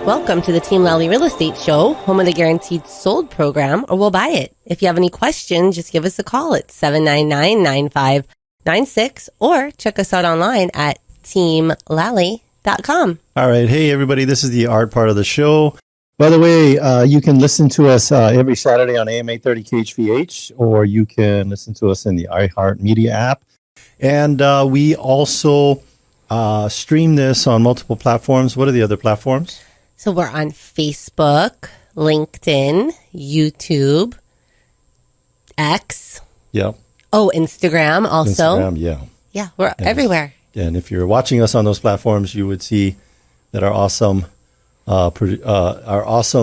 Welcome to the Team Lally Real Estate Show, home of the Guaranteed Sold program, or we'll buy it. If you have any questions, just give us a call at 799-9596 or check us out online at teamlally.com. All right. Hey, everybody. This is the art part of the show. By the way, you can listen to us every Saturday on AM 830 KHVH, or you can listen to us in the iHeartMedia app. And we also stream this on multiple platforms. What are the other platforms? So we're on Facebook, LinkedIn, YouTube, X. Yeah. Oh, Instagram also. Instagram, yeah. Yeah, we're everywhere. And if you're watching us on those platforms, you would see that our awesome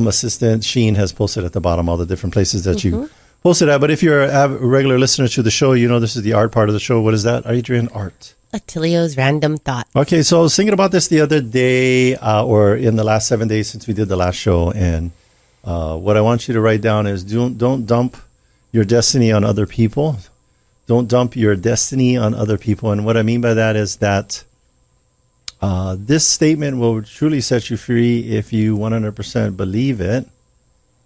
assistant, Sheen, has posted at the bottom all the different places that you posted at. But if you're a regular listener to the show, you know this is the art part of the show. What is that, Adrienne? Art. Attilio's Random Thoughts. Okay, so I was thinking about this the other day, or in the last 7 days since we did the last show, and what I want you to write down is don't dump your destiny on other people. Don't dump your destiny on other people. And what I mean by that is that this statement will truly set you free if you 100% believe it.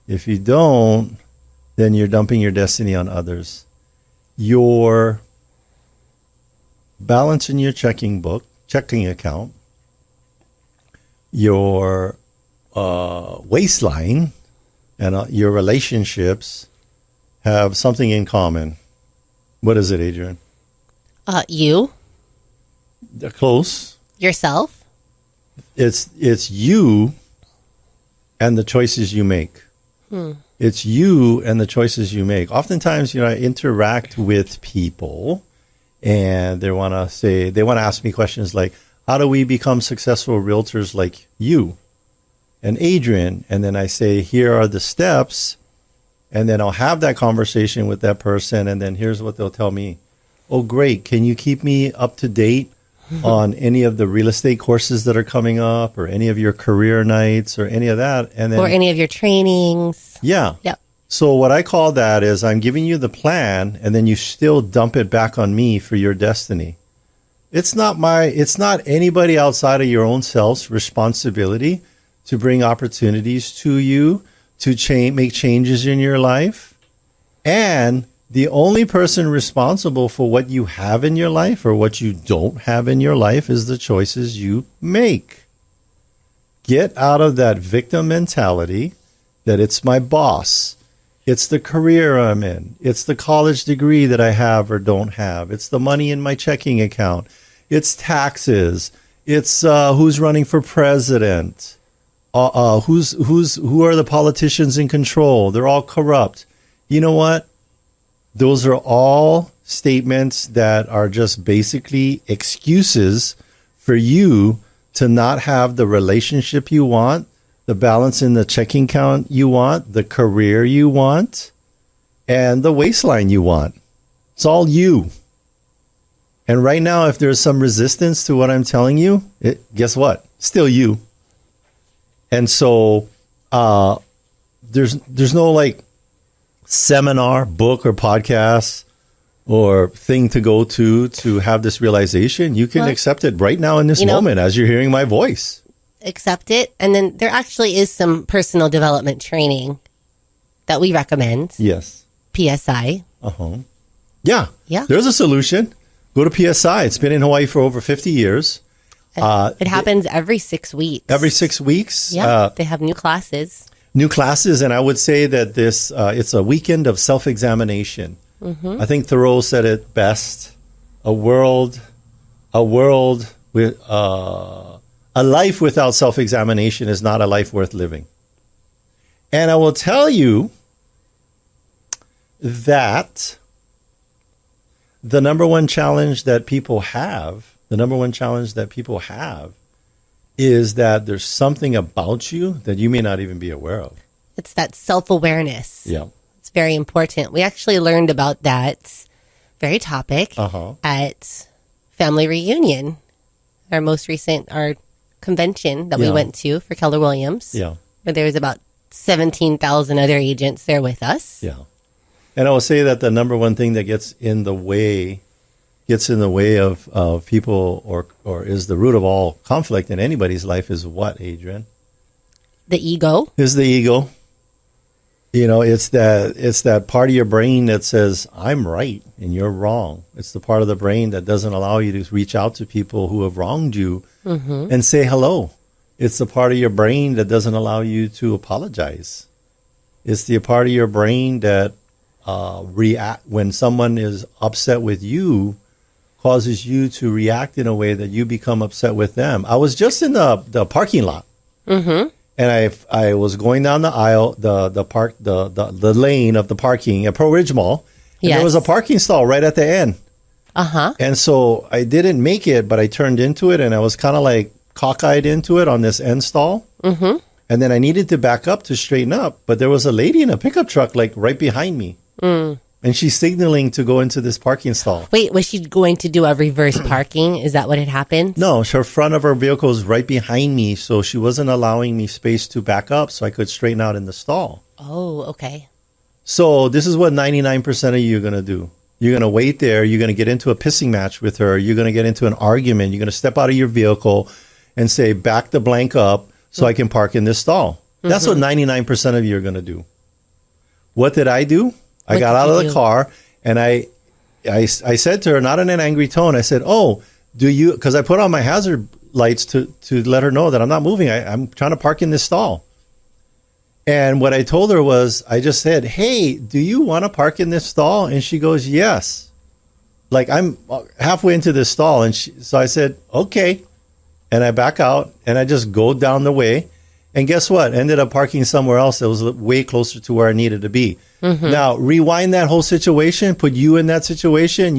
If you don't, then you're dumping your destiny on others. Your balance in your checking account, your waistline, and your relationships have something in common. What is it, Adrienne? You. Close. Yourself. It's you and the choices you make. It's you and the choices you make. Oftentimes, I interact with people, and they want to ask me questions like, how do we become successful realtors like you and Adrienne? And then I say, here are the steps. And then I'll have that conversation with that person. And then here's what they'll tell me. Oh, great. Can you keep me up to date on any of the real estate courses that are coming up, or any of your career nights, or any of that? And then, or any of your trainings. Yeah. Yep. So what I call that is I'm giving you the plan, and then you still dump it back on me for your destiny. It's not anybody outside of your own self's responsibility to bring opportunities to you, to make changes in your life. And the only person responsible for what you have in your life or what you don't have in your life is the choices you make. Get out of that victim mentality that it's my boss. It's the career I'm in. It's the college degree that I have or don't have. It's the money in my checking account. It's taxes. It's who's running for president. Who are the politicians in control? They're all corrupt. You know what? Those are all statements that are just basically excuses for you to not have the relationship you want, the balance in the checking account you want, the career you want, and the waistline you want. It's all you. And right now, if there's some resistance to what I'm telling you, guess what? Still you. And so there's no like seminar, book, or podcast or thing to go to have this realization. You can accept it right now in this moment as you're hearing my voice. Accept it. And then there actually is some personal development training that we recommend. Yes. PSI. Yeah. There's a solution. Go to PSI. It's been in Hawaii for over 50 years. It happens every 6 weeks. Every 6 weeks. Yeah. They have new classes. And I would say that this it's a weekend of self-examination. I think Thoreau said it best: a life without self-examination is not a life worth living. And I will tell you that the number one challenge that people have is that there's something about you that you may not even be aware of. It's that self-awareness. Yeah. It's very important. We actually learned about that very topic at Family Reunion, our most recent, our convention that we went to for Keller Williams. Yeah. Where there was about 17,000 other agents there with us. Yeah. And I will say that the number one thing that gets in the way of people or is the root of all conflict in anybody's life is what, Adrienne? The ego? Is the ego. You know, it's that part of your brain that says, I'm right and you're wrong. It's the part of the brain that doesn't allow you to reach out to people who have wronged you and say hello. It's the part of your brain that doesn't allow you to apologize. It's the part of your brain that react when someone is upset with you, causes you to react in a way that you become upset with them. I was just in the parking lot. And I was going down the aisle, the lane of the parking at Pearl Ridge Mall. And there was a parking stall right at the end. And so I didn't make it, but I turned into it, and I was kind of like cockeyed into it on this end stall. And then I needed to back up to straighten up, but there was a lady in a pickup truck like right behind me. And she's signaling to go into this parking stall. Wait, was she going to do a reverse parking? Is that what had happened? No, her front of her vehicle is right behind me, so she wasn't allowing me space to back up so I could straighten out in the stall. Oh, okay. So this is what 99% of you are going to do. You're going to wait there. You're going to get into a pissing match with her. You're going to get into an argument. You're going to step out of your vehicle and say, back the blank up so I can park in this stall. That's what 99% of you are going to do. What did I do? I got out of the car, and I said to her, not in an angry tone, I said, oh, do you, because I put on my hazard lights to let her know that I'm not moving. I'm trying to park in this stall. And what I told her was, I just said, hey, do you want to park in this stall? And she goes, yes. Like, I'm halfway into this stall. And so I said, okay. And I back out, and I just go down the way. And guess what? Ended up parking somewhere else that was way closer to where I needed to be. Now, rewind that whole situation, put you in that situation.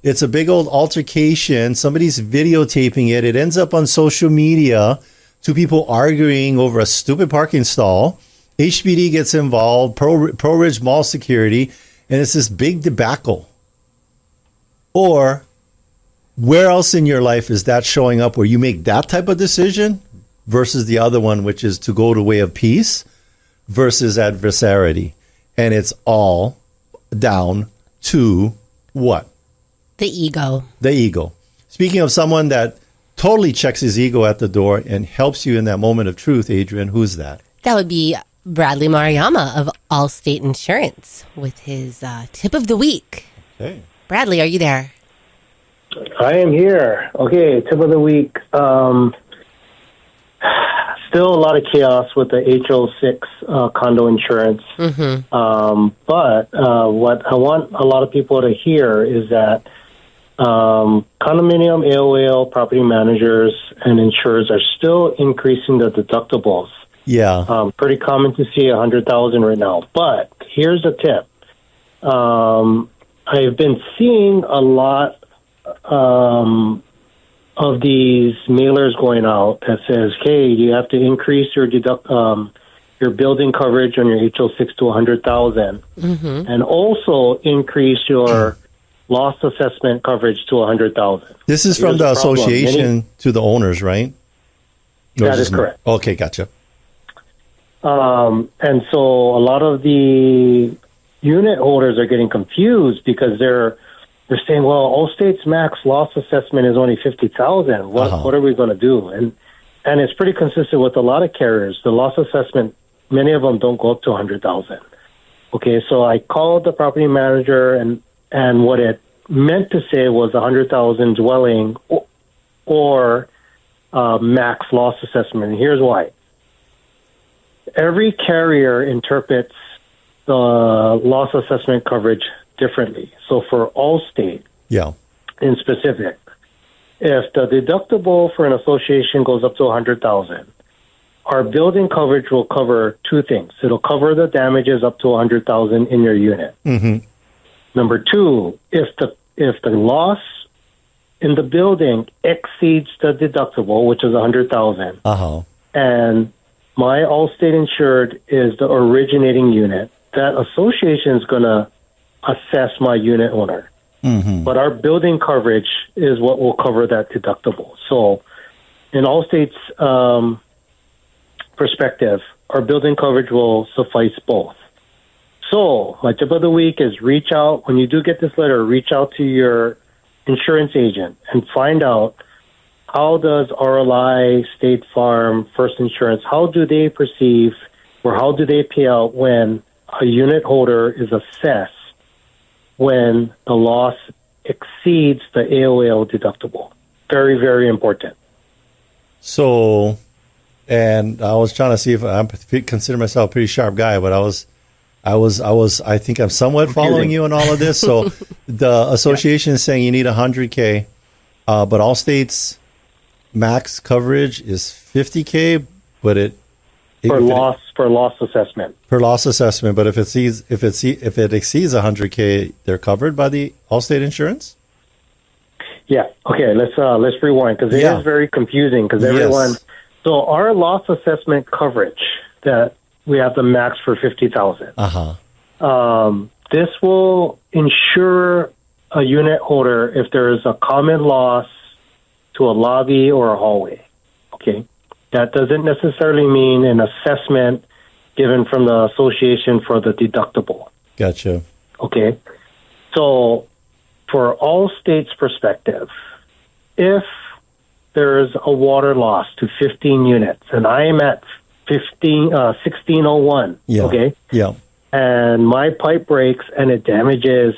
It's a big old altercation. Somebody's videotaping it. It ends up on social media. Two people arguing over a stupid parking stall. HPD gets involved, Pearl Ridge Mall security, and it's this big debacle. Or where else in your life is that showing up where you make that type of decision versus the other one, which is to go the way of peace versus adversariety? And it's all down to what? The ego. The ego. Speaking of someone that totally checks his ego at the door and helps you in that moment of truth, Adrienne, who's that? That would be Bradley Mariyama of Allstate Insurance with his tip of the week. Hey. Bradley, are you there? I am here. Okay, tip of the week. Still a lot of chaos with the HO6 condo insurance. But what I want a lot of people to hear is that condominium, AOL, property managers, and insurers are still increasing the deductibles. Yeah. Pretty common to see $100,000 right now. But here's a tip. I've been seeing a lot of these mailers going out that says, "Hey, you have to increase your building coverage on your HO6 to $100,000, and also increase your loss assessment coverage to $100,000." This is from the association to the owners, right? That is correct. Okay, gotcha. And so a lot of the unit holders are getting confused because they're saying, well, Allstate's max loss assessment is only $50,000. What are we going to do? And it's pretty consistent with a lot of carriers. The loss assessment, many of them don't go up to $100,000. Okay, so I called the property manager, and what it meant to say was $100,000 dwelling or max loss assessment. And here's why. Every carrier interprets the loss assessment coverage differently. So for Allstate, in specific, if the deductible for an association goes up to $100,000, our building coverage will cover two things. It'll cover the damages up to $100,000 in your unit. Number two, if the loss in the building exceeds the deductible, which is $100,000, and my Allstate insured is the originating unit, that association is going to assess my unit owner. But our building coverage is what will cover that deductible. So in Allstate's perspective, our building coverage will suffice both. So my tip of the week is reach out. When you do get this letter, reach out to your insurance agent and find out how does RLI, State Farm, First Insurance, how do they perceive or how do they pay out when a unit holder is assessed when the loss exceeds the AOL deductible? Very, very important. So, and I was trying to see if I consider myself a pretty sharp guy, but I think I'm somewhat following you on all of this. So the association is saying you need 100K, but all states max coverage is 50K, but for loss assessment. Per loss assessment, but if it exceeds 100K, they're covered by the Allstate insurance? Yeah. Okay. Let's rewind because it is very confusing because everyone. Yes. So our loss assessment coverage that we have the max for 50,000. This will insure a unit holder if there is a common loss to a lobby or a hallway. Okay. That doesn't necessarily mean an assessment given from the association for the deductible. Gotcha. Okay. So for all states' perspective, if there's a water loss to 15 units and I am at 1601, okay? Yeah. And my pipe breaks and it damages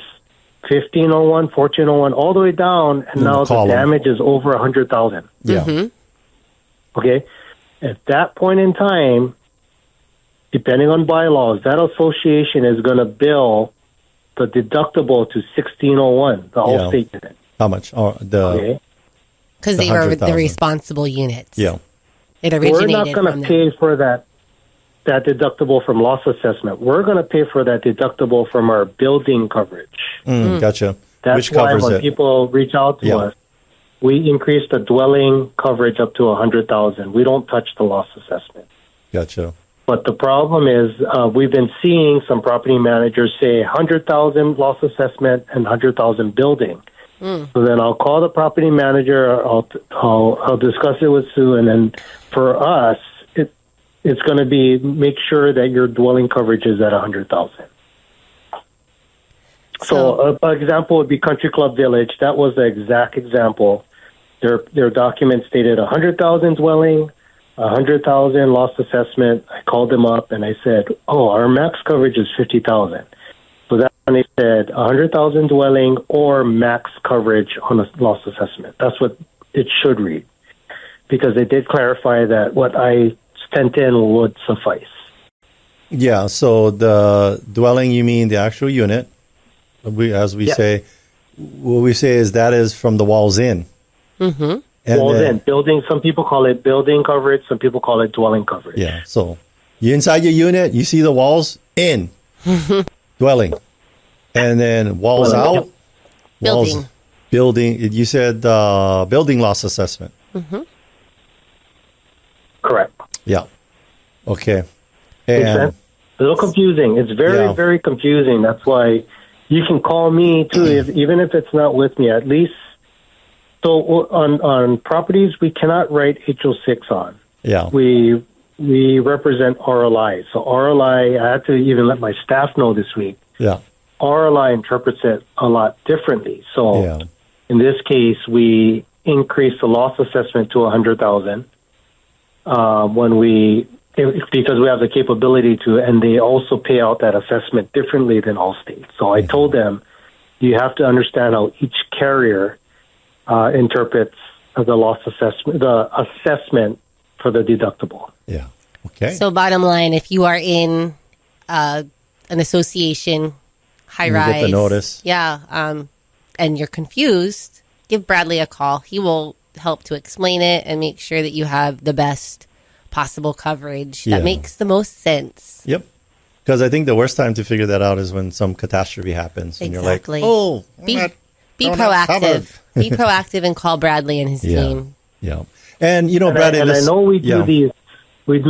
1501, 1401, all the way down, and now the damage is over 100,000. Yeah. Mm-hmm. Okay? At that point in time, depending on bylaws, that association is going to bill the deductible to 1601, the Allstate unit. How much? Because they are the responsible units. Yeah. It originated. We're not going to pay for that deductible from loss assessment. We're going to pay for that deductible from our building coverage. Gotcha. That's Which why covers when people reach out to us, we increase the dwelling coverage up to 100,000. We don't touch the loss assessment. Gotcha. But the problem is we've been seeing some property managers say 100,000 loss assessment and 100,000 building. So then I'll call the property manager. I'll discuss it with Sue, and then for us, it's going to be make sure that your dwelling coverage is at 100,000. So an example would be Country Club Village. That was the exact example. Their document stated 100,000 dwelling, 100,000 loss assessment. I called them up and I said, our max coverage is 50,000. So that's when they said 100,000 dwelling or max coverage on a loss assessment. That's what it should read. Because they did clarify that what I sent in would suffice. Yeah, so the dwelling, you mean the actual unit. Say, what we say is that is from the walls in. Mm-hmm. Walls in. Building, some people call it building coverage, some people call it dwelling coverage. Yeah, so you inside your unit, you see the walls in. Dwelling. And then walls out. Building. Building. You said building loss assessment. Mm-hmm. Correct. Yeah. Okay. And a little confusing. It's very, very confusing. That's why you can call me too, even if it's not with me. At least, so on properties we cannot write HO6 on. Yeah. We represent RLI. So RLI, I had to even let my staff know this week. Yeah. RLI interprets it a lot differently. So in this case, we increased the loss assessment to 100,000 because we have the capability to, and they also pay out that assessment differently than Allstate. So I told them, you have to understand how each carrier interprets the loss assessment, the assessment for the deductible. Yeah. Okay. So bottom line, if you are in an association, high rise, get the notice. Yeah, and you're confused, give Bradley a call. He will help to explain it and make sure that you have the best possible coverage that makes the most sense. Yep. Because I think the worst time to figure that out is when some catastrophe happens and you're like, be proactive. Be proactive and call Bradley and his team. Yeah. And Bradley, I know we do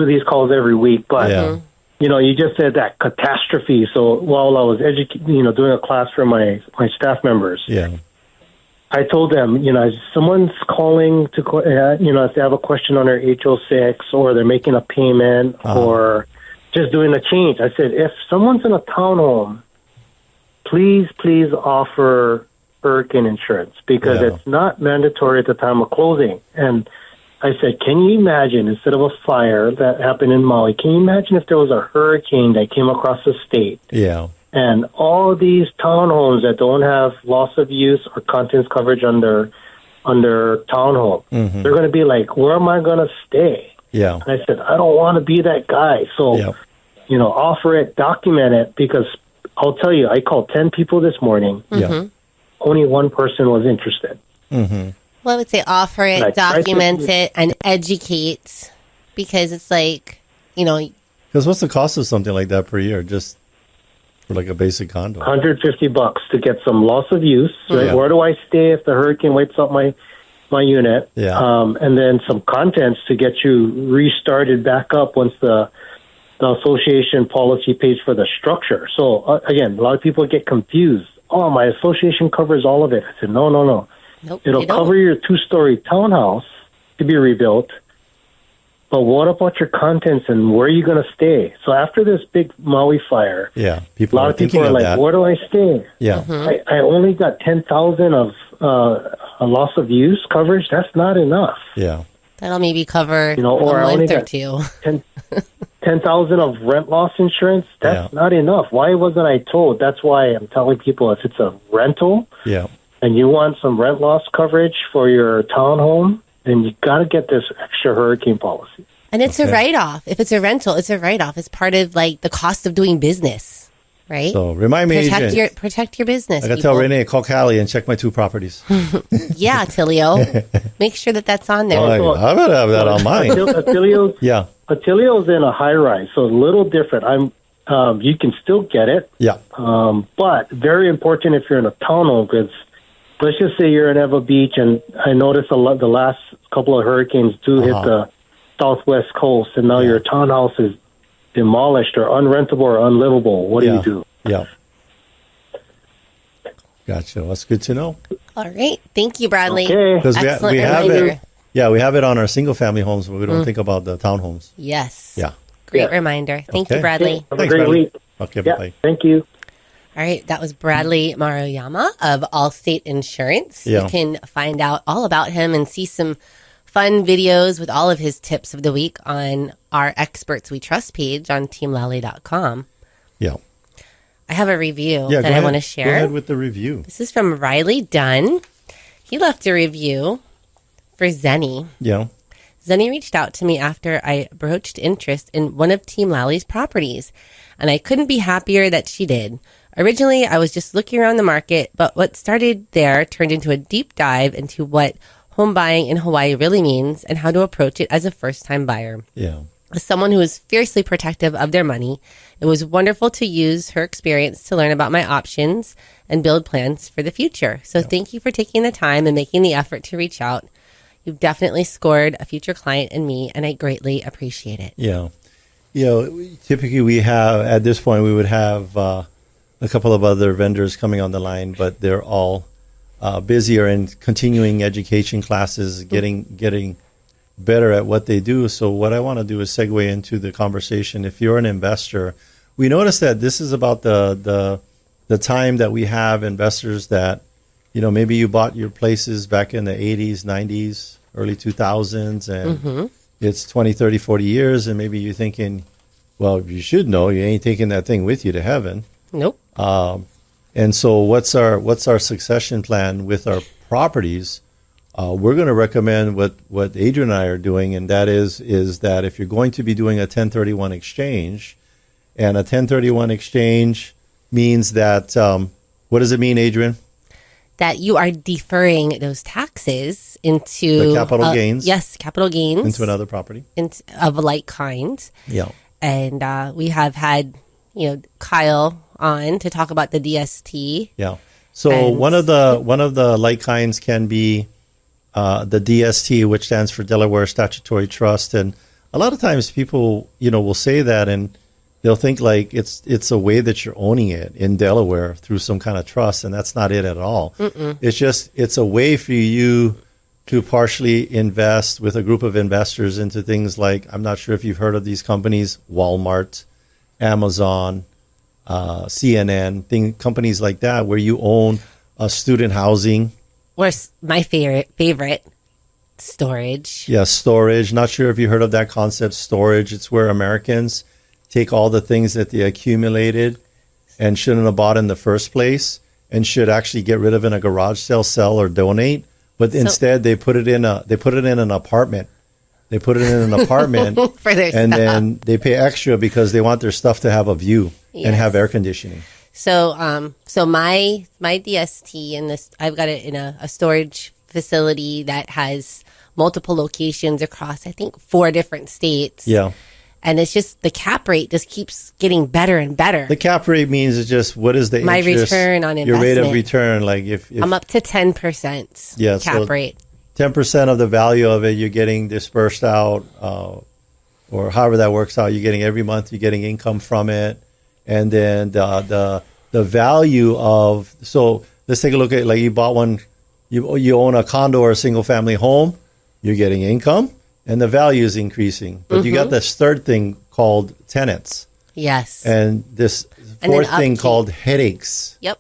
these calls every week, but you just said that catastrophe. So while I was doing a class for my staff members, I told them, if someone's calling to, if they have a question on their HO6 or they're making a payment or just doing a change, I said, if someone's in a townhome, please offer hurricane insurance because it's not mandatory at the time of closing. And I said, can you imagine, instead of a fire that happened in Maui, can you imagine if there was a hurricane that came across the state? Yeah. And all these townhomes that don't have loss of use or contents coverage under townhome, they're going to be like, where am I going to stay? Yeah. And I said, I don't want to be that guy. So, offer it, document it, because I'll tell you, I called 10 people this morning. Yeah. Only one person was interested. Well, I would say offer it, document it, and educate, because it's like, Because what's the cost of something like that per year? Just for like a basic condo? $150 to get some loss of use. Right? Where do I stay if the hurricane wipes out my unit? Yeah. And then some contents to get you restarted back up once the association policy pays for the structure. So, again, a lot of people get confused. Oh, my association covers all of it. I said, no. Nope, it'll cover your 2-story townhouse to be rebuilt. But what about your contents and where are you going to stay? So after this big Maui fire, a lot of people are like, where do I stay? Yeah. I only got 10,000 of a loss of use coverage. That's not enough. Yeah. That'll maybe cover or a I only month or got two. 10,000 of rent loss insurance. That's not enough. Why wasn't I told? That's why I'm telling people if it's a rental and you want some rent loss coverage for your townhome, then you got to get this extra hurricane policy. And it's a write-off. If it's a rental, it's a write-off. It's part of like the cost of doing business, right? So remind me, protect your business. I got to tell Renee, call Callie and check my 2 properties. Yeah, Attilio. Make sure that that's on there. Oh, I better have that on mine. Attilio's in a high-rise, so a little different. You can still get it. Yeah. But very important if you're in a townhome, because let's just say you're in Ewa Beach, and I noticed the last couple of hurricanes do hit the southwest coast, and now your townhouse is demolished or unrentable or unlivable. What do you do? Yeah. Gotcha. That's good to know. All right. Thank you, Bradley. Okay. Because we have it. Yeah, we have it on our single-family homes, but we don't think about the townhomes. Yes. Yeah. Great reminder. Thank you, Bradley. Have a great week. Okay, bye. Thank you. All right, that was Bradley Maruyama of Allstate Insurance. Yeah. You can find out all about him and see some fun videos with all of his tips of the week on our Experts We Trust page on teamlally.com. Yeah. I have a review that I want to share. Go ahead with the review. This is from Riley Dunn. He left a review for Zenny. Yeah. Zenny reached out to me after I broached interest in one of Team Lally's properties, and I couldn't be happier that she did. Originally, I was just looking around the market, but what started there turned into a deep dive into what home buying in Hawaii really means and how to approach it as a first-time buyer. Yeah. As someone who is fiercely protective of their money, it was wonderful to use her experience to learn about my options and build plans for the future. So thank you for taking the time and making the effort to reach out. You've definitely scored a future client in me, and I greatly appreciate it. Yeah. Typically we have, at this point, we would have a couple of other vendors coming on the line, but they're all busier in continuing education classes, getting better at what they do. So what I want to do is segue into the conversation. If you're an investor, we notice that this is about the time that we have investors that, maybe you bought your places back in the 80s, 90s, early 2000s, and it's 20, 30, 40 years, and maybe you're thinking, well, you should know, you ain't taking that thing with you to heaven. Nope. And so what's our succession plan with our properties? We're going to recommend what Adrienne and I are doing, and that is that if you're going to be doing a 1031 exchange, and a 1031 exchange means that, what does it mean, Adrienne? That you are deferring those taxes into the capital gains. Yes, capital gains. Into another property. Of a like kind. Yeah. And we have had, Kyle on to talk about the DST. Yeah. So one of the like kinds can be the DST, which stands for Delaware Statutory Trust. And a lot of times people, will say that and they'll think like it's a way that you're owning it in Delaware through some kind of trust, and that's not it at all. It's a way for you to partially invest with a group of investors into things like, I'm not sure if you've heard of these companies, Walmart, Amazon, CNN, companies like that, where you own student housing. Or my favorite, storage. Yeah, storage. Not sure if you heard of that concept, storage. It's where Americans take all the things that they accumulated and shouldn't have bought in the first place and should actually get rid of in a garage sale, sell, or donate. But instead, they put it in an apartment. They put it in an apartment for their and stuff. then they pay extra because they want their stuff to have a view and have air conditioning. So, my DST in this, I've got it in a storage facility that has multiple locations across, I think, 4 different states. Yeah. And it's just the cap rate just keeps getting better and better. The cap rate means it's just what is the my interest, return on investment. your rate of return. Like if I'm up to 10% cap rate. 10% of the value of it you're getting dispersed out, or however that works out. You're getting every month. You're getting income from it, and then the value of. So let's take a look at, like, you bought one. You own a condo or a single family home. You're getting income, and the value is increasing. But you got this third thing called tenants. Yes. And this fourth thing called headaches. Yep.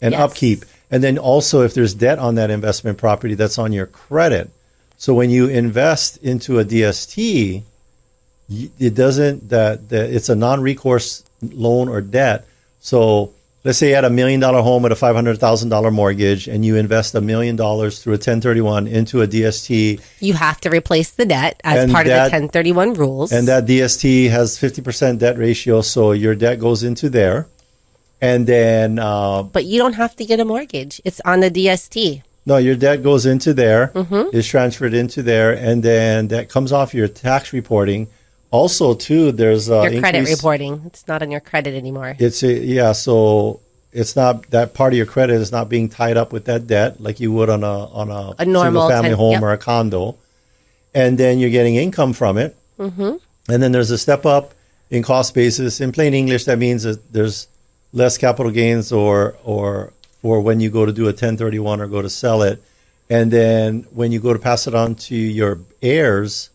And upkeep. And then also, if there's debt on that investment property, that's on your credit. So when you invest into a DST, it doesn't it's a non-recourse loan or debt. So let's say you had $1 million home with a $500,000 mortgage, and you invest $1 million through a 1031 into a DST. You have to replace the debt as part of the 1031 rules. And that DST has 50% debt ratio, so your debt goes into there. And then... but you don't have to get a mortgage. It's on the DST. No, your debt goes into there, is transferred into there, and then that comes off your tax reporting. Also, too, there's your credit reporting. It's not on your credit anymore. So it's not, that part of your credit is not being tied up with that debt like you would on a normal single family home or a condo. And then you're getting income from it. And then there's a step up in cost basis. In plain English, that means that there's less capital gains or for when you go to do a 1031 or go to sell it. And then when you go to pass it on to your heirs,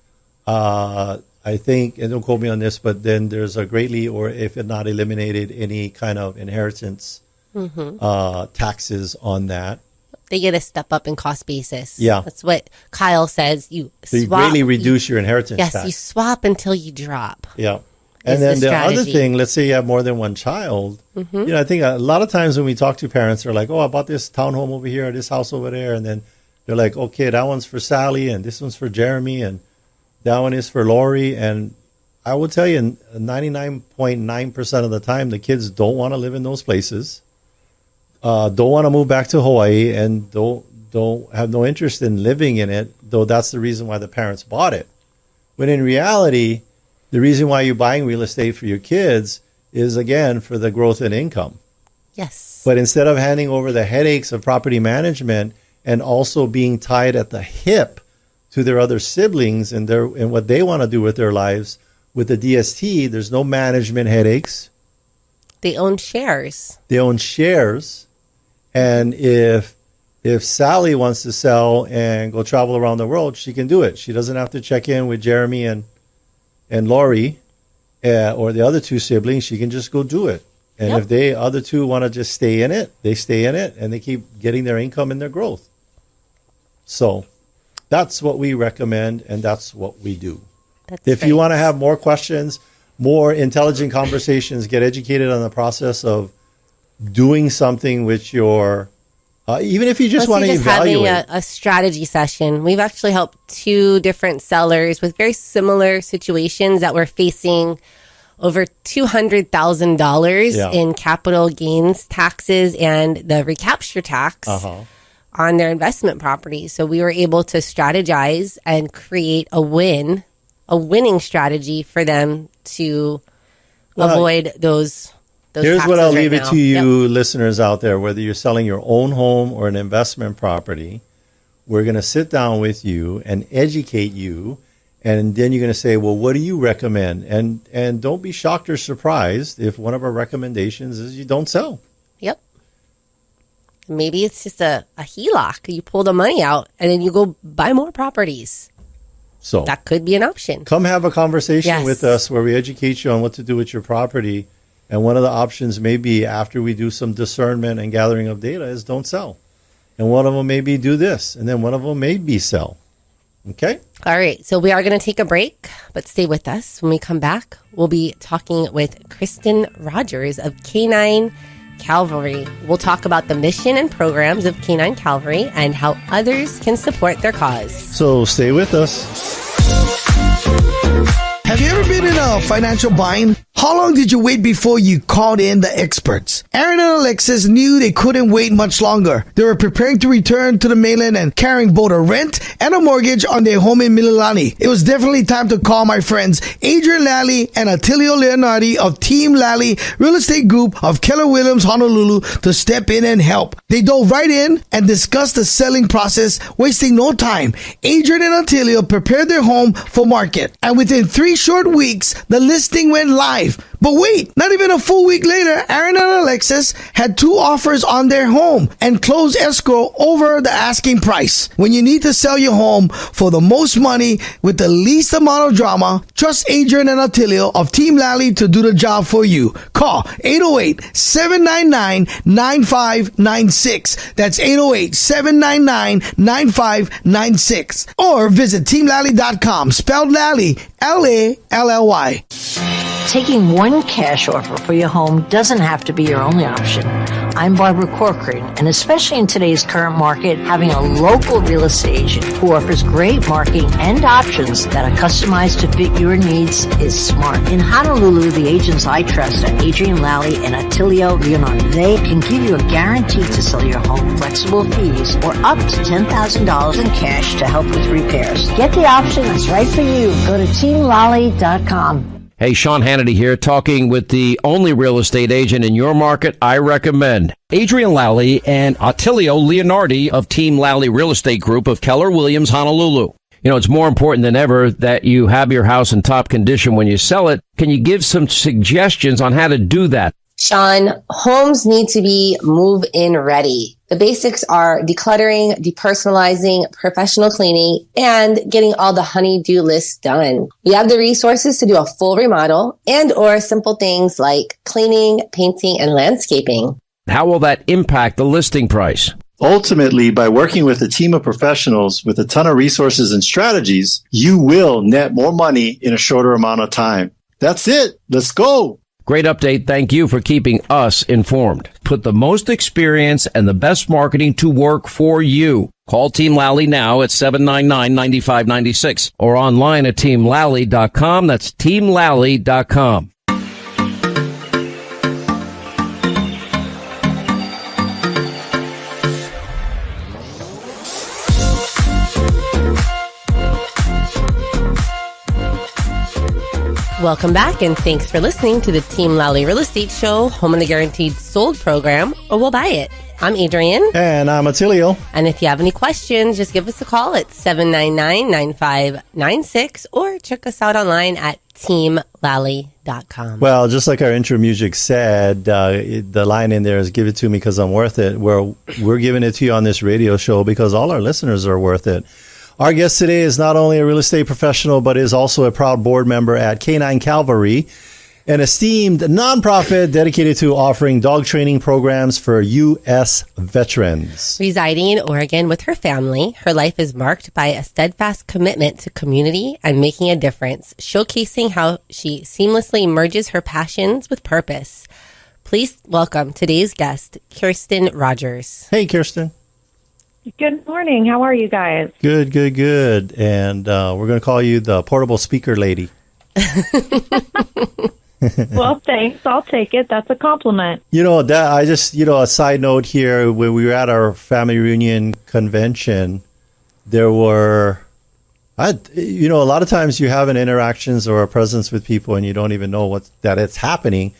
I think, and don't quote me on this, but then there's a greatly, or if it not eliminated, any kind of inheritance taxes on that. They get a step up in cost basis. Yeah. That's what Kyle says. You greatly reduce your inheritance tax. Yes, you swap until you drop. Yeah. And then the other thing, let's say you have more than one child. I think a lot of times when we talk to parents, they're like, oh, I bought this townhome over here, or this house over there. And then they're like, okay, that one's for Sally, and this one's for Jeremy, and that one is for Lori. And I will tell you, 99.9% of the time, the kids don't want to live in those places, don't want to move back to Hawaii, and don't have no interest in living in it, though that's the reason why the parents bought it. When in reality, the reason why you're buying real estate for your kids is, again, for the growth in income. Yes. But instead of handing over the headaches of property management and also being tied at the hip to their other siblings and what they want to do with their lives, with the DST, there's no management headaches. They own shares. And if Sally wants to sell and go travel around the world, she can do it. She doesn't have to check in with Jeremy and Lori or the other two siblings. She can just go do it. And if the other two want to just stay in it, they stay in it, and they keep getting their income and their growth. So that's what we recommend, and that's what we do. If you want to have more questions, more intelligent conversations, get educated on the process of doing something with your, even if you just want to evaluate. Having a strategy session. We've actually helped 2 different sellers with very similar situations that were facing over $200,000 in capital gains taxes and the recapture tax on their investment property. So we were able to strategize and create a winning strategy for them to avoid those Here's what I'll leave it to you listeners out there, whether you're selling your own home or an investment property. We're going to sit down with you and educate you. And then you're going to say, well, what do you recommend? And don't be shocked or surprised if one of our recommendations is you don't sell. Yep. Maybe it's just a HELOC. You pull the money out and then you go buy more properties. So that could be an option. Come have a conversation with us where we educate you on what to do with your property. And one of the options may be, after we do some discernment and gathering of data, is don't sell. And one of them may be do this. And then one of them may be sell. Okay? All right. So we are going to take a break, but stay with us. When we come back, we'll be talking with Kirstan Rogers of K9 Kavalry. We'll talk about the mission and programs of K9 Kavalry and how others can support their cause. So stay with us. Have you ever been in a financial bind? How long did you wait before you called in the experts? Aaron and Alexis knew they couldn't wait much longer. They were preparing to return to the mainland and carrying both a rent and a mortgage on their home in Mililani. It was definitely time to call my friends Adrienne and Lally and Attilio Leonardi of Team Lally Real Estate Group of Keller Williams Honolulu to step in and help. They dove right in and discussed the selling process, wasting no time. Adrienne and Attilio prepared their home for market, and within 3 short weeks, the listing went live. But wait, not even a full week later, Aaron and Alexis had 2 offers on their home and closed escrow over the asking price. When you need to sell your home for the most money with the least amount of drama, trust Adrienne and Attilio of Team Lally to do the job for you. Call 808-799-9596. That's 808-799-9596. Or visit teamlally.com, spelled Lally, Lally. Taking one cash offer for your home doesn't have to be your only option. I'm Barbara Corcoran, and especially in today's current market, having a local real estate agent who offers great marketing and options that are customized to fit your needs is smart. In Honolulu, the agents I trust are Adrienne Lally and Attilio Leonardi. They can give you a guarantee to sell your home, flexible fees, or up to $10,000 in cash to help with repairs. Get the option that's right for you. Go to teamlally.com. Hey, Sean Hannity here, talking with the only real estate agent in your market I recommend. Adrienne Lally and Attilio Leonardi of Team Lally Real Estate Group of Keller Williams Honolulu. You know, it's more important than ever that you have your house in top condition when you sell it. Can you give some suggestions on how to do that? Sean, homes need to be move-in ready. The basics are decluttering, depersonalizing, professional cleaning, and getting all the honey-do lists done. We have the resources to do a full remodel and or simple things like cleaning, painting, and landscaping. How will that impact the listing price? Ultimately, by working with a team of professionals with a ton of resources and strategies, you will net more money in a shorter amount of time. That's it. Let's go. Great update. Thank you for keeping us informed. Put the most experience and the best marketing to work for you. Call Team Lally now at 799-9596 or online at teamlally.com. That's teamlally.com. Welcome back, and thanks for listening to the Team Lally Real Estate Show, home of the guaranteed sold program, or we'll buy it. I'm Adrienne. And I'm Attilio. And if you have any questions, just give us a call at 799-9596 or check us out online at teamlally.com. Well, just like our intro music said, the line in there is give it to me because I'm worth it. We're giving it to you on this radio show because all our listeners are worth it. Our guest today is not only a real estate professional, but is also a proud board member at K9 Kavalry, an esteemed nonprofit dedicated to offering dog training programs for U.S. veterans. Residing in Oregon with her family, her life is marked by a steadfast commitment to community and making a difference, showcasing how she seamlessly merges her passions with purpose. Please welcome today's guest, Kirstan Rogers. Hey, Kirstan. Good morning. How are you guys? Good. And we're going to call you the portable speaker lady. Well, thanks. I'll take it. That's a compliment. You know, that I just, a side note here, when we were at our family reunion convention, there were, a lot of times you have an interactions or a presence with people and you don't even know that it's happening.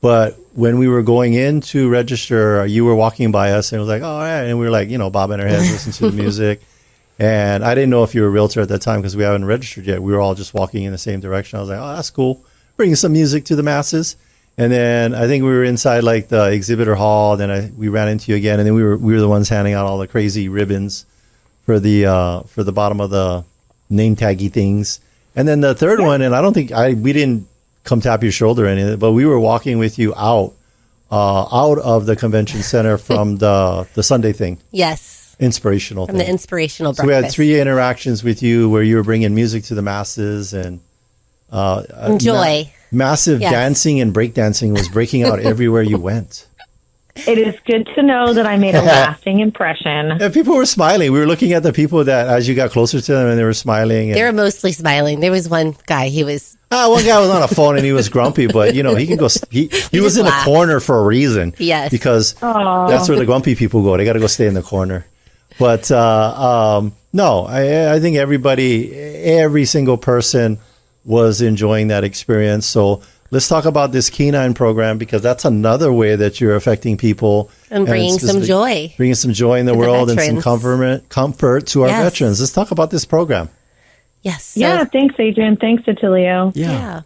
But when we were going in to register, you were walking by us and it was like, oh, all right. And we were like, bobbing our heads, listening to the music. And I didn't know if you were a realtor at that time because we haven't registered yet. We were all just walking in the same direction. I was like, oh, that's cool. Bringing some music to the masses. And then I think we were inside like the exhibitor hall. Then we ran into you again. And then we were the ones handing out all the crazy ribbons for the bottom of the name taggy things. And then the third one, and I don't think we didn't come tap your shoulder or anything, but we were walking with you out of the convention center from the Sunday thing. Yes. Inspirational from thing. the inspirational breakfast. So we had 3 interactions with you where you were bringing music to the masses and joy. Massive dancing and breakdancing was breaking out everywhere you went. It is good to know that I made a lasting impression. And people were smiling. We were looking at the people that, as you got closer to them, and they were smiling. They were mostly smiling. There was one guy, he was... one guy was on a phone and he was grumpy, but, you know, he can go... He was in a corner for a reason. Yes. Because that's where the grumpy people go. They got to go stay in the corner. But, no, I think every single person was enjoying that experience. So let's talk about this K9 program, because that's another way that you're affecting people and bringing some joy. Bringing some joy in the world and some comfort to our veterans. Let's talk about this program. Yes. Yeah, thanks, Adrienne. Thanks, Attilio. Yeah.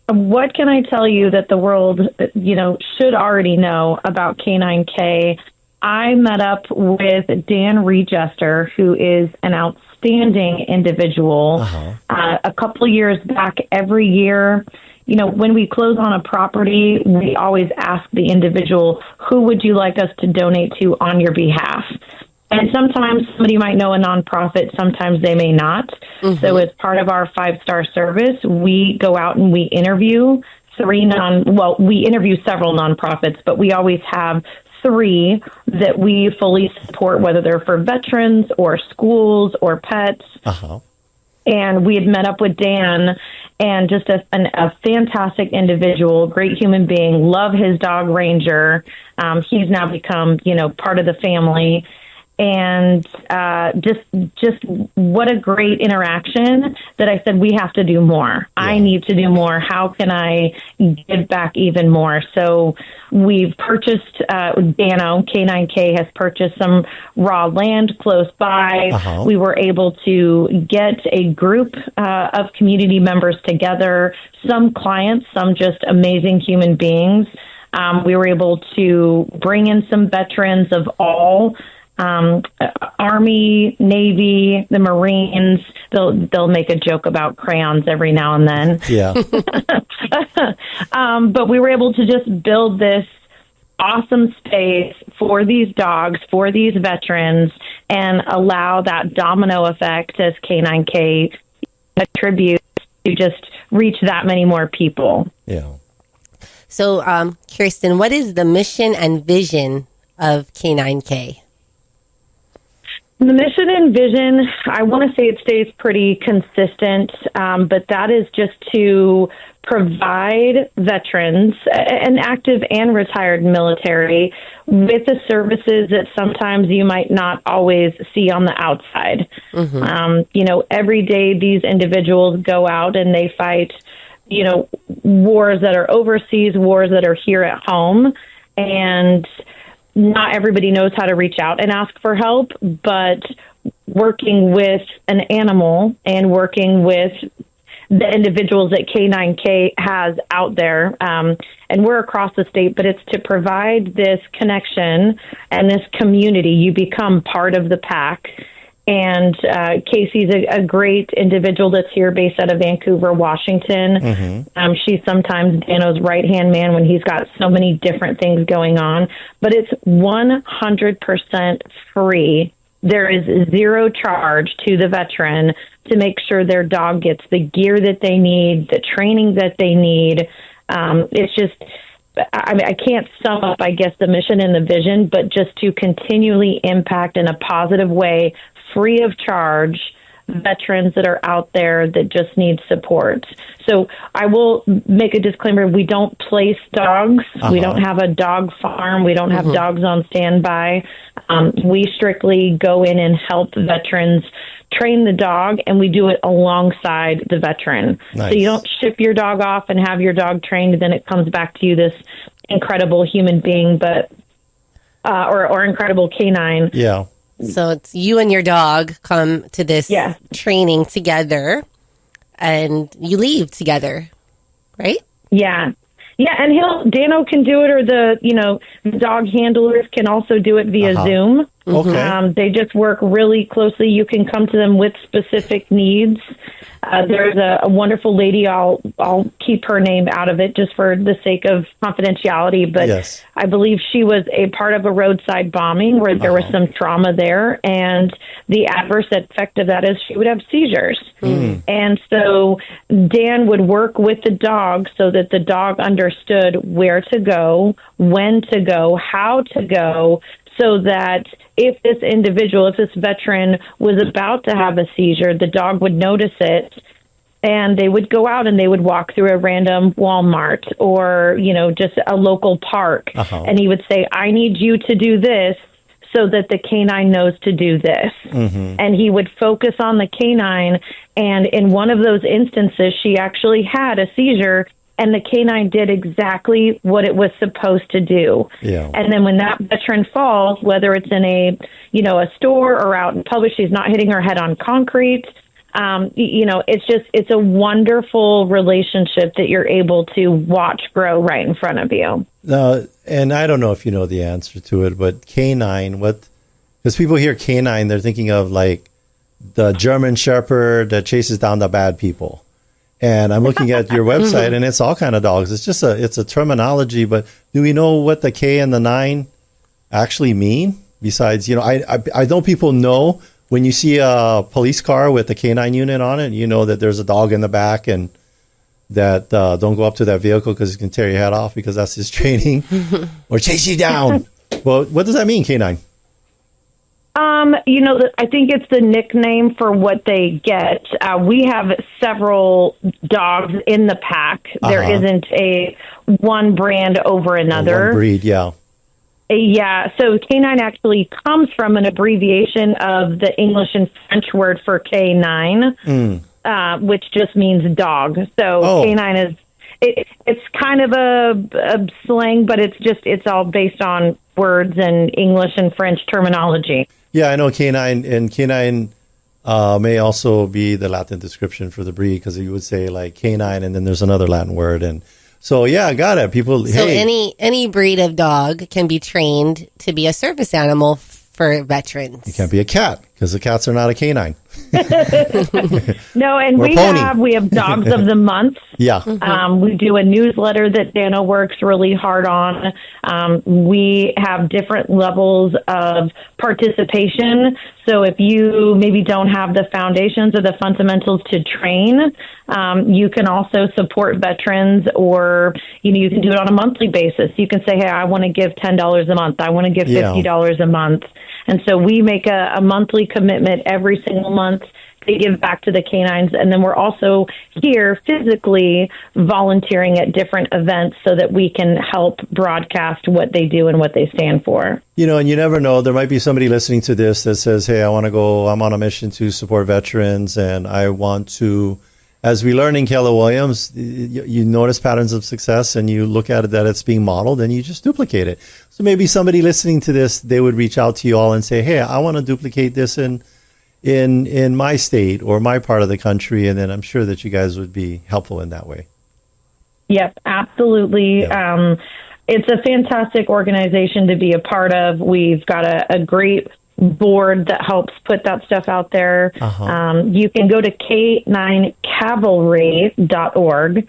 What can I tell you that the world, should already know about K9K? I met up with Dan Regester, who is an outstanding individual. A couple years back, every year, when we close on a property, we always ask the individual, who would you like us to donate to on your behalf? And sometimes somebody might know a nonprofit, sometimes they may not. Mm-hmm. So as part of our 5-star service, we go out and we interview we interview several nonprofits, but we always have 3 that we fully support, whether they're for veterans or schools or pets. And we had met up with Dan, and just a fantastic individual, great human being, love his dog Ranger. He's now become, part of the family. And just what a great interaction that I said, we have to do more. Yeah. I need to do more. How can I give back even more? So we've purchased, Dano, K9K has purchased some raw land close by. We were able to get a group of community members together, some clients, some just amazing human beings. We were able to bring in some veterans of all Army, Navy, the Marines. They'll make a joke about crayons every now and then. Yeah. But we were able to just build this awesome space for these dogs, for these veterans, and allow that domino effect as K9K attributes to just reach that many more people. Yeah. So, Kirstan, what is the mission and vision of K9K? The mission and vision, I want to say it stays pretty consistent, but that is just to provide veterans and active and retired military with the services that sometimes you might not always see on the outside. Every day these individuals go out and they fight, wars that are overseas, wars that are here at home, and not everybody knows how to reach out and ask for help, but working with an animal and working with the individuals that K9K has out there, and we're across the state, but it's to provide this connection and this community. You become part of the pack. And Casey's a great individual that's here based out of Vancouver, Washington. She's sometimes Dano's right-hand man when he's got so many different things going on. But it's 100% free. There is zero charge to the veteran to make sure their dog gets the gear that they need, the training that they need. It's just... I can't sum up, I guess, the mission and the vision, but just to continually impact in a positive way, free of charge, veterans that are out there that just need support. So I will make a disclaimer. We don't place dogs. We don't have a dog farm. We don't have dogs on standby. We strictly go in and help veterans train the dog, and we do it alongside the veteran. Nice. So you don't ship your dog off and have your dog trained, and then it comes back to you, this incredible human being, but or incredible canine. Yeah. So it's you and your dog come to this training together, and you leave together, right? Yeah. Yeah, and Dano can do it, or the dog handlers can also do it via Zoom. Okay. They just work really closely. You can come to them with specific needs. There's a wonderful lady. I'll keep her name out of it just for the sake of confidentiality. But yes. I believe she was a part of a roadside bombing where there was some trauma there, and the adverse effect of that is she would have seizures. And so Dan would work with the dog so that the dog understood where to go, when to go, how to go, so that if this individual, if this veteran was about to have a seizure, the dog would notice it, and they would go out and they would walk through a random Walmart or, just a local park. And he would say, I need you to do this so that the canine knows to do this. And he would focus on the canine. And in one of those instances, she actually had a seizure, and the canine did exactly what it was supposed to do. Yeah. And then when that veteran falls, whether it's in a store or out in public, she's not hitting her head on concrete. It's a wonderful relationship that you're able to watch grow right in front of you. And I don't know if you know the answer to it, but canine, because people hear canine, they're thinking of like the German Shepherd that chases down the bad people. And I'm looking at your website, and it's all kind of dogs. It's just it's a terminology, but do we know what the K and the 9 actually mean? Besides, I know people know when you see a police car with a K9 unit on it, you know that there's a dog in the back, and that don't go up to that vehicle because it can tear your head off because that's his training or chase you down. Well, what does that mean, K9? I think it's the nickname for what they get. We have several dogs in the pack. There isn't a one brand over another. One breed, yeah. Yeah, so K9 actually comes from an abbreviation of the English and French word for K9, which just means dog. So K9 is it's kind of a slang, but it's all based on words and English and French terminology. Yeah, I know K9, and K9 may also be the Latin description for the breed, because you would say like K9 and then there's another Latin word. And so, yeah, I got it. People, so any breed of dog can be trained to be a service animal for veterans. It can't be a cat, because the cats are not a canine. No, and we have Dogs of the Month. Yeah. We do a newsletter that Dana works really hard on. We have different levels of participation. So if you maybe don't have the foundations or the fundamentals to train, you can also support veterans, or you can do it on a monthly basis. You can say, hey, I want to give $10 a month. I want to give $50 a month. And so we make a monthly commitment every single month to give back to the canines. And then we're also here physically volunteering at different events so that we can help broadcast what they do and what they stand for. And you never know. There might be somebody listening to this that says, hey, I'm on a mission to support veterans, and I want to, as we learn in Keller Williams, you notice patterns of success and you look at it that it's being modeled and you just duplicate it. So maybe somebody listening to this, they would reach out to you all and say, hey, I want to duplicate this in my state or my part of the country. And then I'm sure that you guys would be helpful in that way. Yep, absolutely. Yeah. It's a fantastic organization to be a part of. We've got a great board that helps put that stuff out there. You can go to K9 Kavalry.org.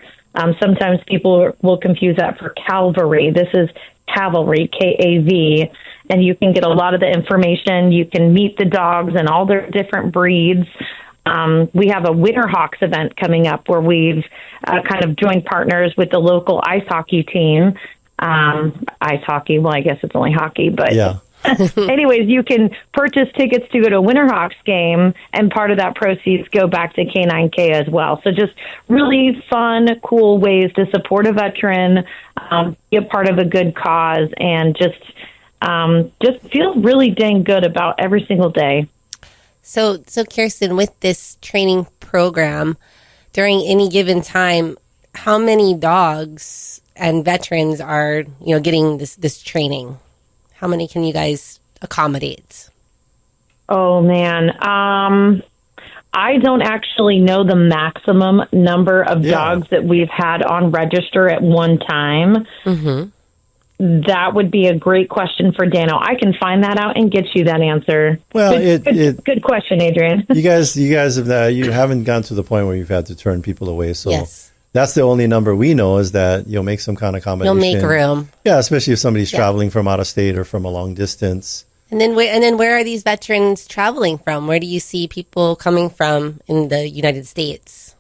Sometimes people will confuse that for Calvary. This is Kavalry, Kav, and you can get a lot of the information. You can meet the dogs and all their different breeds. We have a Winterhawks event coming up where we've kind of joined partners with the local ice hockey team. Ice hockey, well, I guess it's only hockey, but yeah. Anyways, you can purchase tickets to go to a Winterhawks game, and part of that proceeds go back to K9K as well. So just really fun, cool ways to support a veteran, be a part of a good cause, and just feel really dang good about every single day. So Kirstan, with this training program, during any given time, how many dogs and veterans are getting this training? How many can you guys accommodate? Oh, man. I don't actually know the maximum number of dogs that we've had on register at one time. Mm-hmm. that would be a great question for Dano. I can find that out and get you that answer. Well, good question, Adrienne. You guys you haven't gone to the point where you've had to turn people away. So yes. That's the only number we know, is that you'll make some kind of accommodation. You'll make room. Yeah, especially if somebody's traveling from out of state or from a long distance. And then where are these veterans traveling from? Where do you see people coming from in the United States?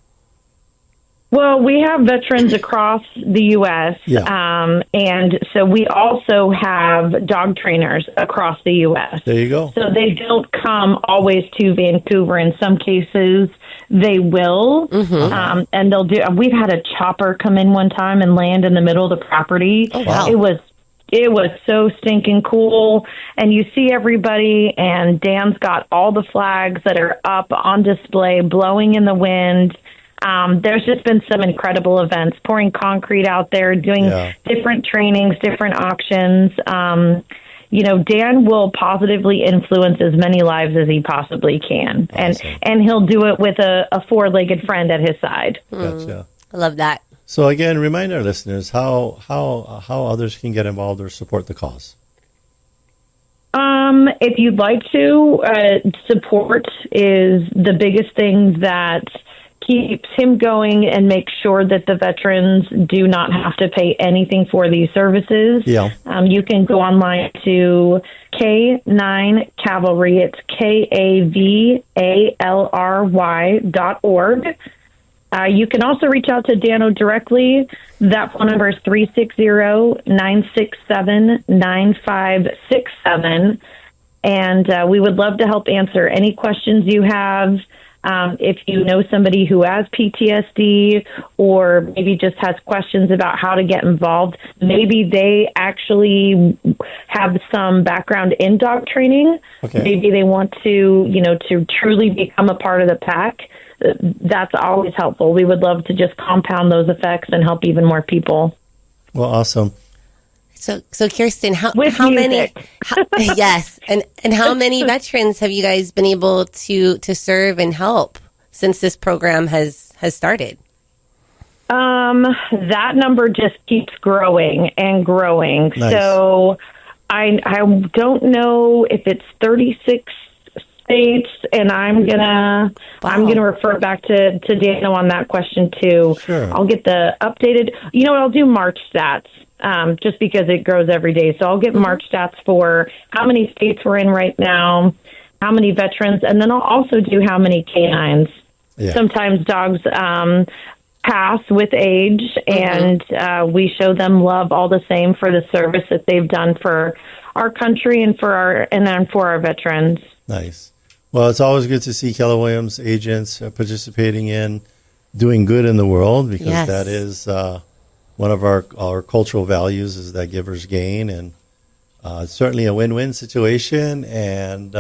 Well, we have veterans across the U.S., and so we also have dog trainers across the U.S. There you go. So they don't come always to Vancouver. In some cases, they will, and they'll do. We've had a chopper come in one time and land in the middle of the property. Oh, wow. It was so stinking cool, and you see everybody, and Dan's got all the flags that are up on display, blowing in the wind. There's just been some incredible events, pouring concrete out there, doing different trainings, different auctions. Dan will positively influence as many lives as he possibly can. Awesome. And he'll do it with a four-legged friend at his side. Gotcha. I love that. So again, remind our listeners how others can get involved or support the cause. If you'd like to, support is the biggest thing that keeps him going and makes sure that the veterans do not have to pay anything for these services. Yeah. You can go online to K9 Kavalry. It's KAVALRY.org. You can also reach out to Dano directly. That phone number is 360-967-9567. And we would love to help answer any questions you have. If you know somebody who has PTSD or maybe just has questions about how to get involved, maybe they actually have some background in dog training. Okay. Maybe they want to truly become a part of the pack. That's always helpful. We would love to just compound those effects and help even more people. Well, awesome. So Kirstan, how many? Yes, and how many veterans have you guys been able to serve and help since this program has started? That number just keeps growing and growing. Nice. So I don't know if it's 36 states, and I'm gonna refer back to Dano on that question too. Sure. I'll get the updated. I'll do March stats. Just because it grows every day. So I'll get March stats for how many states we're in right now, how many veterans, and then I'll also do how many canines. Yeah. Sometimes dogs pass with age, and we show them love all the same for the service that they've done for our country and for our veterans. Nice. Well, it's always good to see Keller Williams agents participating in doing good in the world, because that is one of our cultural values, is that givers gain, and it's certainly a win-win situation. And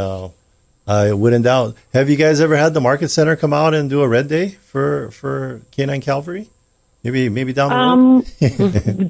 I wouldn't doubt. Have you guys ever had the Market Center come out and do a red day for K9 Kavalry? Maybe down the road.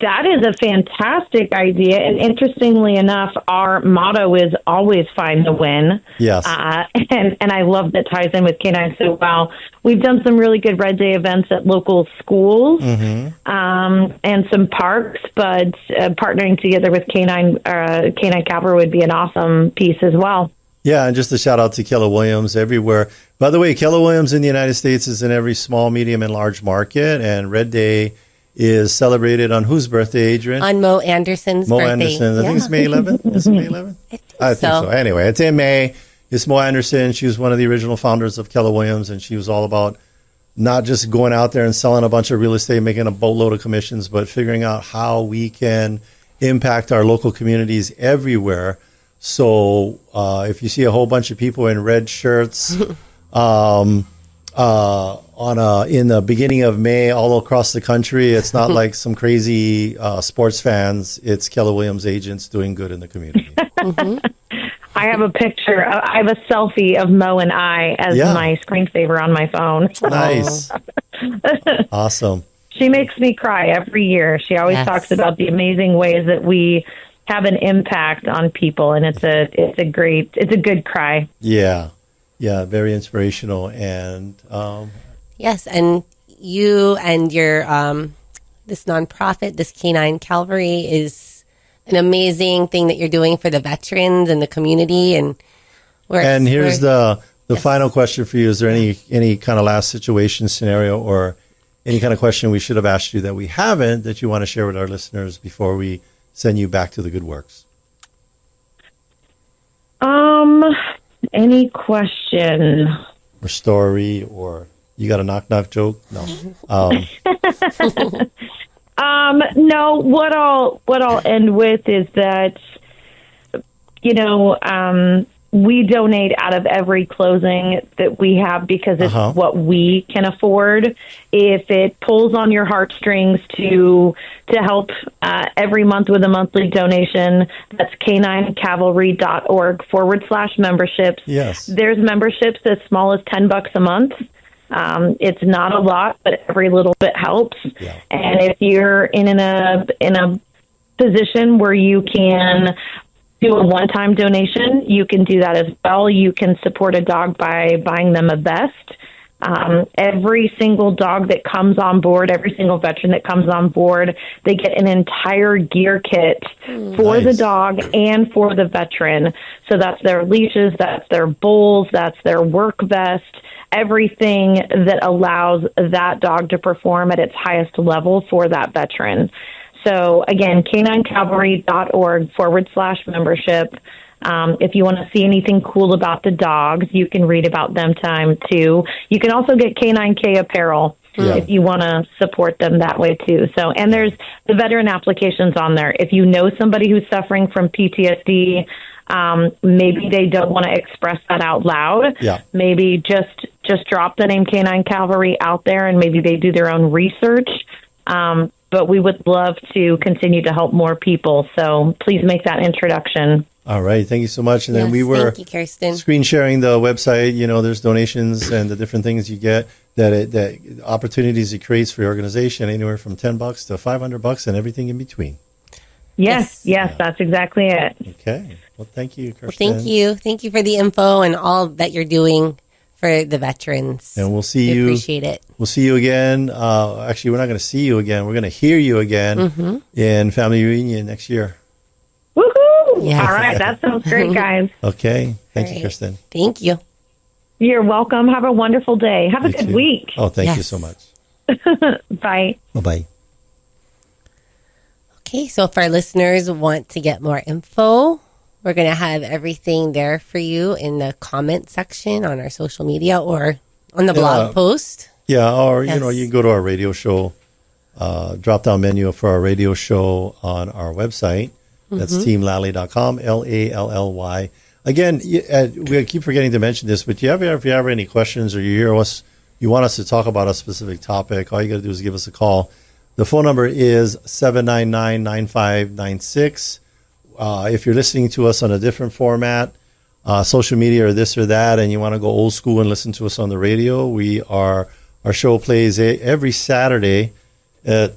That is a fantastic idea, and interestingly enough, our motto is always find the win. Yes, and I love that ties in with K9 so well. We've done some really good Red Day events at local schools and some parks, but partnering together with K9 Kavalry would be an awesome piece as well. Yeah, and just a shout out to Keller Williams everywhere. By the way, Keller Williams in the United States is in every small, medium, and large market. And Red Day is celebrated on whose birthday, Adrienne? On Mo Anderson's birthday. Anderson. I think it's May 11th. Is it May 11th? I think so. Anyway, it's in May. It's Mo Anderson. She was one of the original founders of Keller Williams, and she was all about not just going out there and selling a bunch of real estate, making a boatload of commissions, but figuring out how we can impact our local communities everywhere. So if you see a whole bunch of people in red shirts in the beginning of May all across the country, it's not like some crazy sports fans. It's Keller Williams agents doing good in the community. I have a picture. I have a selfie of Mo and I as my screensaver on my phone. Nice. Awesome. She makes me cry every year. She always talks about the amazing ways that we have an impact on people, and it's a good cry. Yeah, very inspirational. And yes, and you and your this nonprofit, this K9 Kavalry, is an amazing thing that you're doing for the veterans and the community. And here's the final question for you. Is there any kind of last situation scenario or any kind of question we should have asked you that we haven't that you want to share with our listeners before we send you back to the good works? Any question or story, or you got a knock joke? No. No. What I'll end with is that, we donate out of every closing that we have because it's what we can afford. If it pulls on your heartstrings to help every month with a monthly donation, that's K9Kavalry.org/memberships. Yes. There's memberships as small as $10 a month. It's not a lot, but every little bit helps. Yeah. And if you're in a position where you can do a one-time donation, you can do that as well. You can support a dog by buying them a vest. Every single dog that comes on board, every single veteran that comes on board, they get an entire gear kit for the dog and for the veteran. So that's their leashes, that's their bowls, that's their work vest, everything that allows that dog to perform at its highest level for that veteran. So again, K9Kavalry.org/membership. If you want to see anything cool about the dogs, you can read about them too. You can also get K9K apparel if you want to support them that way too. So, and there's the veteran applications on there. If you know somebody who's suffering from PTSD, maybe they don't want to express that out loud. Yeah. Maybe just drop the name K9 Kavalry out there, and maybe they do their own research. But we would love to continue to help more people. So please make that introduction. All right. Thank you so much. And then we were thank you, Kirstan. Screen sharing the website. There's donations and the different things you get, that opportunities it creates for your organization, anywhere from $10 to $500 and everything in between. Yes, that's exactly it. Okay. Well, thank you, Kirstan. Well, thank you. Thank you for the info and all that you're doing for the veterans. And we'll see you. Appreciate it. We'll see you again. Actually, we're not going to see you again. We're going to hear you again in Family Reunion next year. Woohoo! Yes. All right. That sounds great, guys. Okay. Thank you, Kirstan. Thank you. You're welcome. Have a wonderful day. Have a good week. Oh, thank you so much. Bye. Bye-bye. Okay. So if our listeners want to get more info, we're going to have everything there for you in the comment section on our social media or on the blog post. Yeah, or, you can go to our radio show, drop-down menu for our radio show on our website. That's teamlally.com, Lally. Again, we keep forgetting to mention this, but if you have any questions or you want us to talk about a specific topic, all you got to do is give us a call. The phone number is 799-9596. If you're listening to us on a different format, social media or this or that, and you want to go old school and listen to us on the radio, our show plays every Saturday at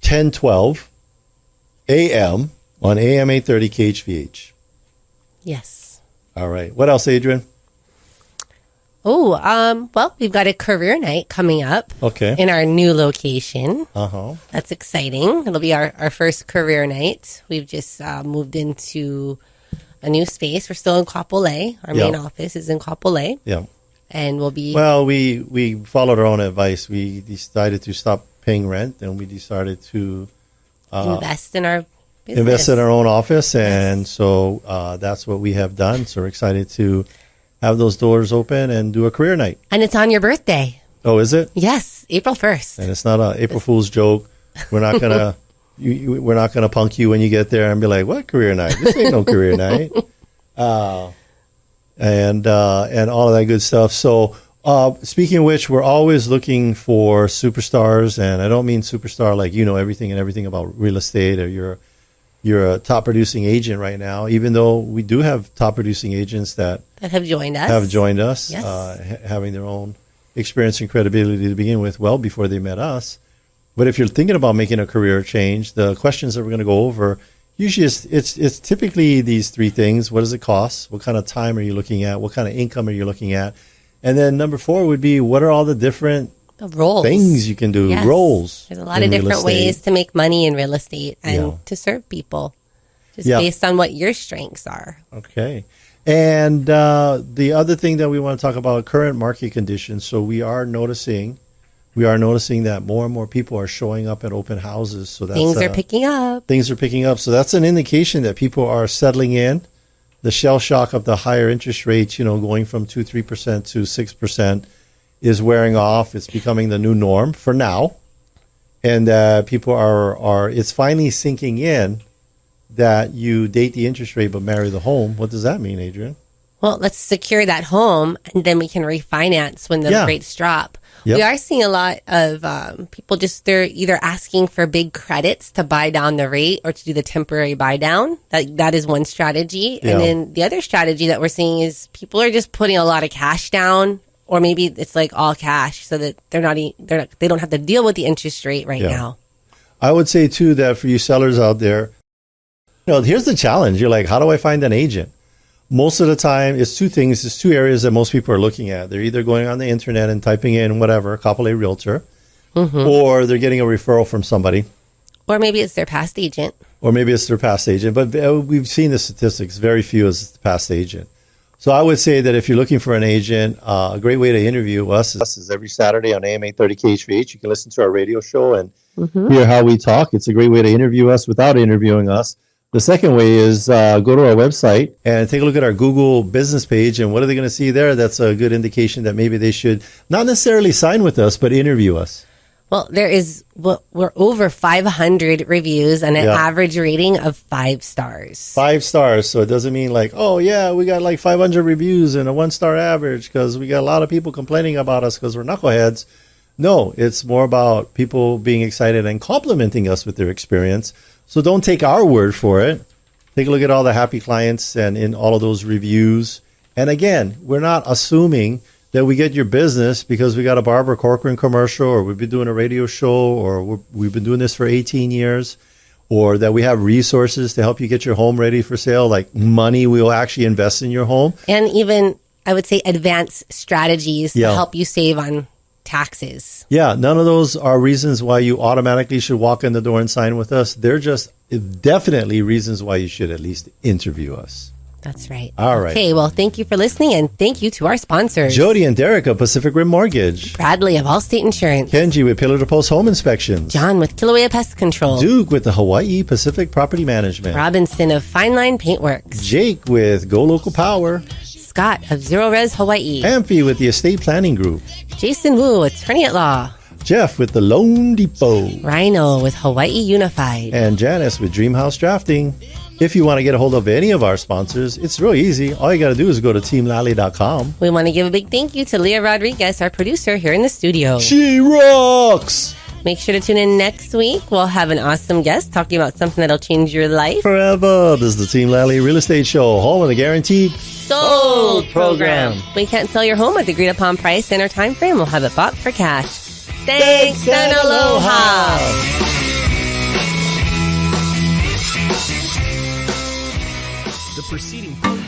10:12 a.m. on AM 830 KHVH. Yes. All right. What else, Adrienne? Oh, well, we've got a career night coming up. Okay. In our new location. Uh-huh. That's exciting. It'll be our first career night. We've just moved into a new space. We're still in Kapolei. Our main office is in Kapolei. Yeah. And we'll be... Well, we followed our own advice. We decided to stop paying rent, and we decided to... invest in our business. Invest in our own office, and so that's what we have done. So we're excited to have those doors open and do a career night. And it's on your birthday. Oh, is it? Yes, April 1st. And it's not a April Fool's joke. We're not gonna we're not gonna punk you when you get there and be like, "What career night? This ain't no career night." And all of that good stuff. So speaking of which, we're always looking for superstars, and I don't mean superstar like everything and everything about real estate, or you're a top producing agent right now, even though we do have top producing agents that have joined us. Yes. Having their own experience and credibility to begin with well before they met us. But if you're thinking about making a career change, the questions that we're going to go over, usually it's typically these three things. What does it cost? What kind of time are you looking at? What kind of income are you looking at? And then number 4 would be, what are all the different roles, things you can do? Yes. Roles. There's a lot of different ways to make money in real estate and to serve people. just based on what your strengths are. Okay. And the other thing that we want to talk about, current market conditions. So we are noticing that more and more people are showing up at open houses. So that's, things are picking up. Things are picking up. So that's an indication that people are settling in. The shell shock of the higher interest rates, going from 2-3% to 6% is wearing off. It's becoming the new norm for now. And people are it's finally sinking in that you date the interest rate but marry the home. What does that mean, Adrienne? Well, let's secure that home, and then we can refinance when the rates drop. Yep. We are seeing a lot of people they're either asking for big credits to buy down the rate or to do the temporary buy down. That is one strategy. Yeah. And then the other strategy that we're seeing is people are just putting a lot of cash down, or maybe it's like all cash so that they don't have to deal with the interest rate right now. I would say too that for you sellers out there, here's the challenge. You're like, how do I find an agent? Most of the time, it's two things. It's two areas that most people are looking at. They're either going on the internet and typing in whatever, Kapolei Realtor, or they're getting a referral from somebody. Or maybe it's their past agent. But we've seen the statistics. Very few is the past agent. So I would say that if you're looking for an agent, a great way to interview us is every Saturday on AM 830 KHVH. You can listen to our radio show and hear how we talk. It's a great way to interview us without interviewing us. The second way is go to our website and take a look at our Google business page. And what are they going to see there? That's a good indication that maybe they should not necessarily sign with us, but interview us. Well, we're over 500 reviews and an average rating of 5 stars. 5 stars. So it doesn't mean like, oh, yeah, we got like 500 reviews and a 1-star average because we got a lot of people complaining about us because we're knuckleheads. No, it's more about people being excited and complimenting us with their experience. So don't take our word for it. Take a look at all the happy clients and in all of those reviews. And again, we're not assuming that we get your business because we got a Barbara Corcoran commercial or we've been doing a radio show or we've been doing this for 18 years or that we have resources to help you get your home ready for sale, like money we'll actually invest in your home. And even, I would say, advanced strategies to help you save on taxes. Yeah, none of those are reasons why you automatically should walk in the door and sign with us. They're just definitely reasons why you should at least interview us. That's right. All right. Okay, well, thank you for listening, and thank you to our sponsors. Jody and Derek of Pacific Rim Mortgage. Bradley of Allstate Insurance. Kenji with Pillar to Post Home Inspections. John with Kilauea Pest Control. Duke with the Hawaii Pacific Property Management. Robinson of Fine Line Paintworks. Jake with Go Local Power. Scott of Zero Res Hawaii. Amphi with the Estate Planning Group. Jason Wu, Attorney at Law. Jeff with the Loan Depot. Rhino with Hawaii Unified. And Janice with Dreamhouse Drafting. If you want to get a hold of any of our sponsors, it's really easy. All you got to do is go to teamlally.com. We want to give a big thank you to Leah Rodriguez, our producer here in the studio. She rocks! Make sure to tune in next week. We'll have an awesome guest talking about something that'll change your life. Forever. This is the Team Lally Real Estate Show. Home with a guaranteed sold program. We can't sell your home at the agreed upon price in our time frame. We'll have it bought for cash. Thanks and aloha. The preceding program